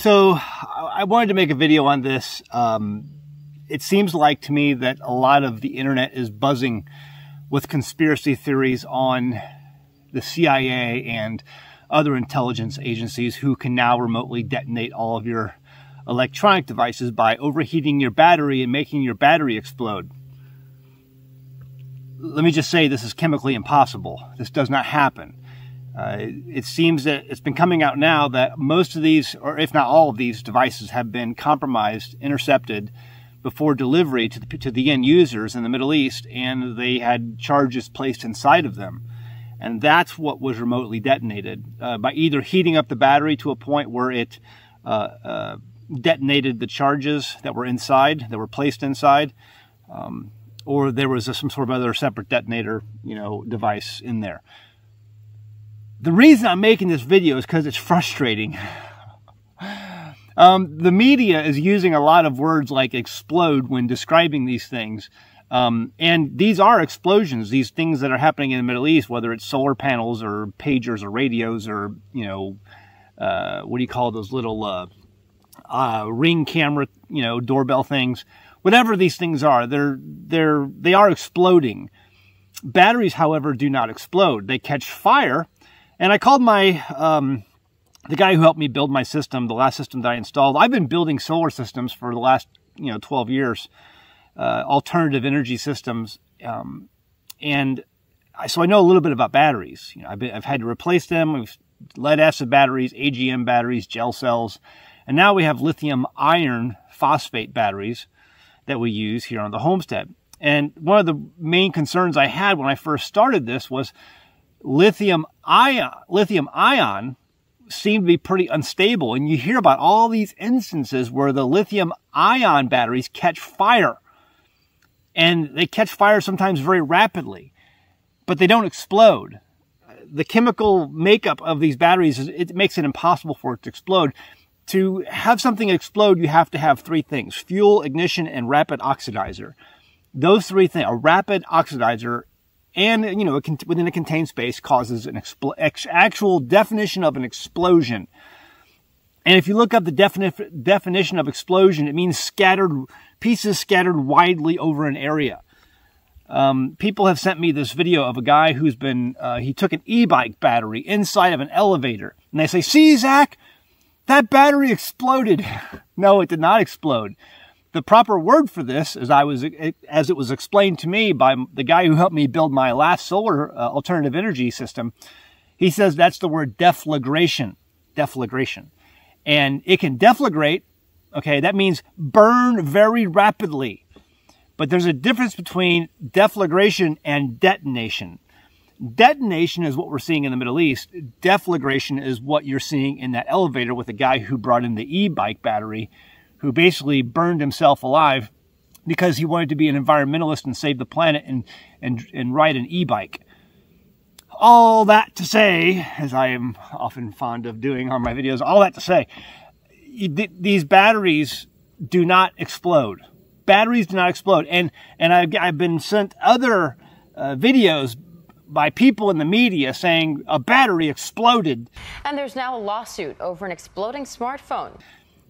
So I wanted to make a video on this. It seems like to me that a lot of the internet is buzzing with conspiracy theories on the CIA and other intelligence agencies who can now remotely detonate all of your electronic devices by overheating your battery and making your battery explode. Let me just say this is chemically impossible. This does not happen. It seems that it's been coming out now that most of these, or if not all of these devices, have been compromised, intercepted before delivery to the end users in the Middle East, and they had charges placed inside of them. And that's what was remotely detonated by either heating up the battery to a point where it detonated the charges that were inside, that were placed inside, or there was some sort of other separate detonator, device in there. The reason I'm making this video is because it's frustrating. The media is using a lot of words like explode when describing these things. And these are explosions, these things that are happening in the Middle East, whether it's solar panels or pagers or radios or, what do you call those little ring camera, doorbell things. Whatever these things are, they are exploding. Batteries, however, do not explode. They catch fire. And I called the guy who helped me build my system, the last system that I installed. I've been building solar systems for the last, 12 years, alternative energy systems. So I know a little bit about batteries. I've had to replace them. We've lead acid batteries, AGM batteries, gel cells. And now we have lithium iron phosphate batteries that we use here on the Homestead. And one of the main concerns I had when I first started this was lithium ion seemed to be pretty unstable. And you hear about all these instances where the lithium ion batteries catch fire. And they catch fire sometimes very rapidly, but they don't explode. The chemical makeup of these batteries, it makes it impossible for it to explode. To have something explode, you have to have three things: fuel, ignition, and rapid oxidizer. Those three things, a rapid oxidizer and, within a contained space, causes an actual definition of an explosion. And if you look up the definition of explosion, it means pieces scattered widely over an area. People have sent me this video of a guy who's he took an e-bike battery inside of an elevator. And they say, "See, Zach, that battery exploded." No, it did not explode. The proper word for this, as it was explained to me by the guy who helped me build my last solar alternative energy system, he says that's the word deflagration. Deflagration. And it can deflagrate, okay, that means burn very rapidly. But there's a difference between deflagration and detonation. Detonation is what we're seeing in the Middle East. Deflagration is what you're seeing in that elevator with the guy who brought in the e-bike battery, who basically burned himself alive because he wanted to be an environmentalist and save the planet and ride an e-bike. All that to say, as I am often fond of doing on my videos, all that to say, these batteries do not explode. Batteries do not explode. And I've been sent other videos by people in the media saying a battery exploded. And there's now a lawsuit over an exploding smartphone.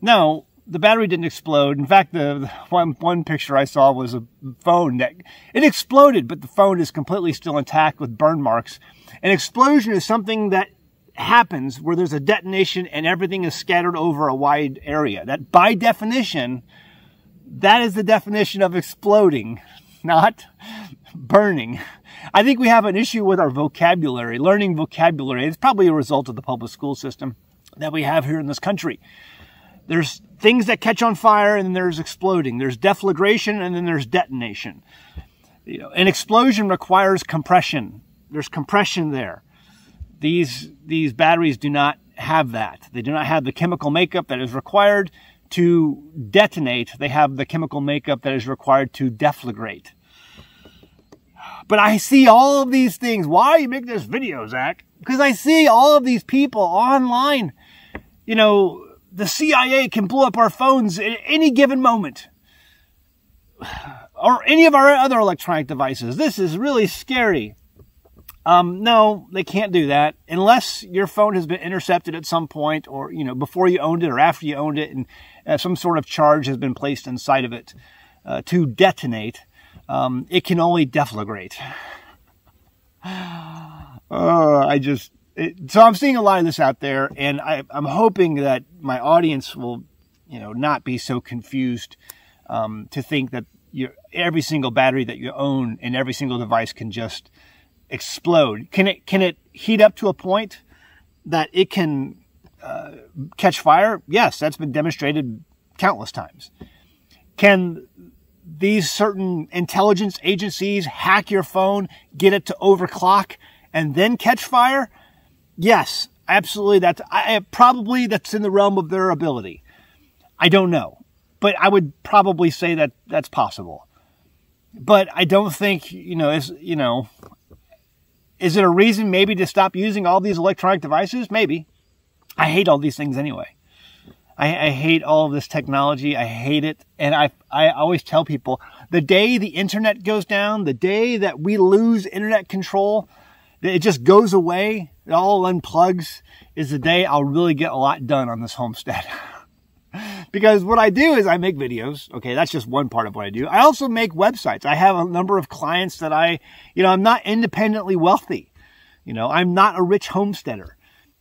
No, the battery didn't explode. In fact, the one picture I saw was a phone that it exploded, but the phone is completely still intact with burn marks. An explosion is something that happens where there's a detonation and everything is scattered over a wide area. That, by definition, that is the definition of exploding, not burning. I think we have an issue with our vocabulary, learning vocabulary. It's probably a result of the public school system that we have here in this country. There's things that catch on fire, and then there's exploding. There's deflagration, and then there's detonation. An explosion requires compression. There's compression there. These batteries do not have that. They do not have the chemical makeup that is required to detonate. They have the chemical makeup that is required to deflagrate. But I see all of these things. Why are you making this video, Zach? Because I see all of these people online. The CIA can blow up our phones at any given moment. Or any of our other electronic devices. This is really scary. No, they can't do that unless your phone has been intercepted at some point, or, you know, before you owned it or after you owned it, and some sort of charge has been placed inside of it to detonate. It can only deflagrate. So I'm seeing a lot of this out there, and I'm hoping that my audience will, you know, not be so confused to think that every single battery that you own and every single device can just explode. Can it heat up to a point that it can catch fire? Yes, that's been demonstrated countless times. Can these certain intelligence agencies hack your phone, get it to overclock, and then catch fire? Yes, absolutely. That's in the realm of their ability. I don't know, but I would probably say that that's possible. But I don't think, is it a reason maybe to stop using all these electronic devices? Maybe. I hate all these things anyway. I hate all of this technology. I hate it. And I always tell people, the day the internet goes down, the day that we lose internet control, it just goes away, it all unplugs, is the day I'll really get a lot done on this homestead. Because what I do is I make videos. Okay, that's just one part of what I do. I also make websites. I have a number of clients that I'm not independently wealthy. I'm not a rich homesteader.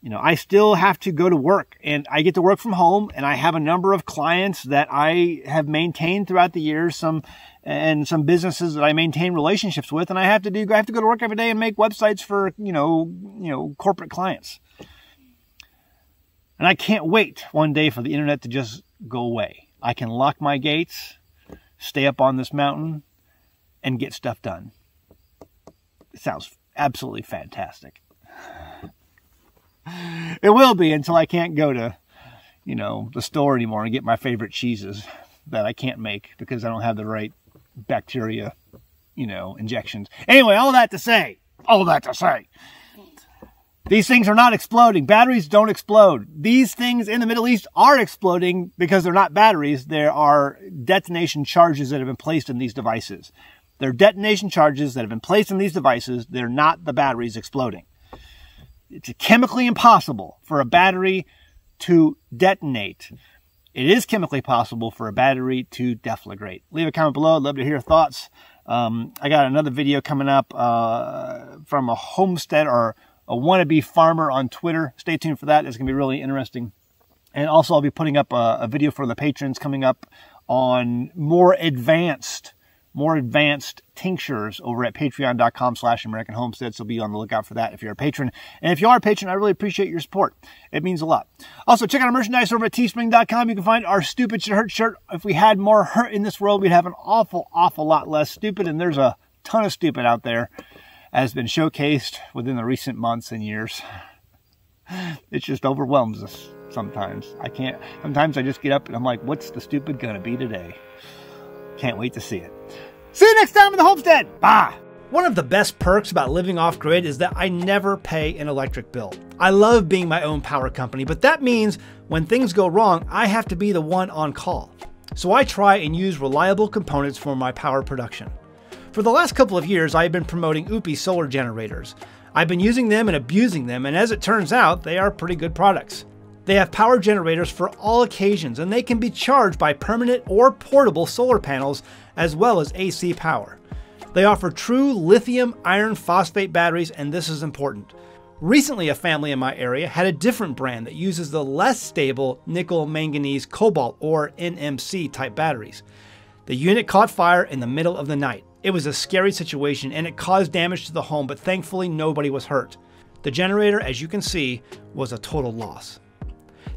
I still have to go to work, and I get to work from home, and I have a number of clients that I have maintained throughout the years, some businesses that I maintain relationships with, and I have to go to work every day and make websites for, corporate clients. And I can't wait one day for the internet to just go away. I can lock my gates, stay up on this mountain, and get stuff done. It sounds absolutely fantastic. It will be until I can't go to, the store anymore and get my favorite cheeses that I can't make because I don't have the right bacteria, injections. Anyway, all that to say, these things are not exploding. Batteries don't explode. These things in the Middle East are exploding because they're not batteries. There are detonation charges that have been placed in these devices. They're detonation charges that have been placed in these devices. They're not the batteries exploding. It's chemically impossible for a battery to detonate. It is chemically possible for a battery to deflagrate. Leave a comment below. I'd love to hear your thoughts. I got another video coming up from a homestead or a wannabe farmer on Twitter. Stay tuned for that. It's going to be really interesting. And also I'll be putting up a video for the patrons coming up on more advanced tinctures over at patreon.com/American Homestead. So be on the lookout for that if you're a patron. And if you are a patron, I really appreciate your support. It means a lot. Also, check out our merchandise over at teespring.com. You can find our Stupid Should Hurt shirt. If we had more hurt in this world, we'd have an awful lot less stupid. And there's a ton of stupid out there as been showcased within the recent months and years. It just overwhelms us sometimes. Sometimes I just get up and I'm like, what's the stupid gonna be today? Can't wait to see it. See you next time in the homestead. Bye. One of the best perks about living off-grid is that I never pay an electric bill. I love being my own power company, but that means when things go wrong, I have to be the one on call. So I try and use reliable components for my power production. For the last couple of years, I've been promoting OUPES solar generators. I've been using them and abusing them, and as it turns out, they are pretty good products. They have power generators for all occasions, and they can be charged by permanent or portable solar panels, as well as AC power. They offer true lithium iron phosphate batteries, and this is important. Recently, a family in my area had a different brand that uses the less stable nickel manganese cobalt or NMC type batteries. The unit caught fire in the middle of the night. It was a scary situation and it caused damage to the home, but thankfully nobody was hurt. The generator, as you can see, was a total loss.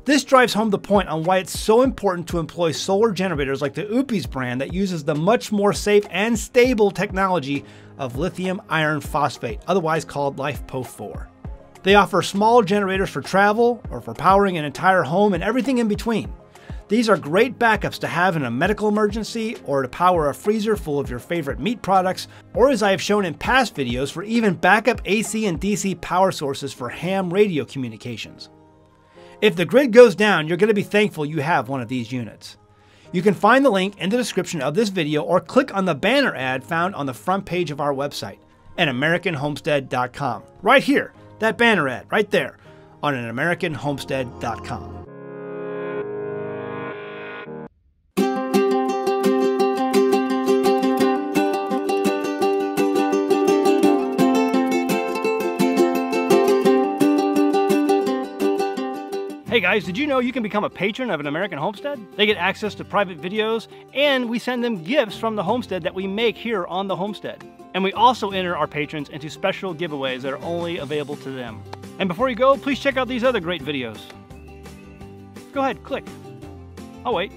This drives home the point on why it's so important to employ solar generators like the OUPES brand that uses the much more safe and stable technology of lithium iron phosphate, otherwise called LiFePO4. They offer small generators for travel or for powering an entire home and everything in between. These are great backups to have in a medical emergency or to power a freezer full of your favorite meat products, or as I have shown in past videos, for even backup AC and DC power sources for ham radio communications. If the grid goes down, you're going to be thankful you have one of these units. You can find the link in the description of this video or click on the banner ad found on the front page of our website. at AmericanHomestead.com. Right here, that banner ad, right there, on AmericanHomestead.com. Hey guys, did you know you can become a patron of an American Homestead? They get access to private videos, and we send them gifts from the homestead that we make here on the homestead. And we also enter our patrons into special giveaways that are only available to them. And before you go, please check out these other great videos. Go ahead, click. I'll wait.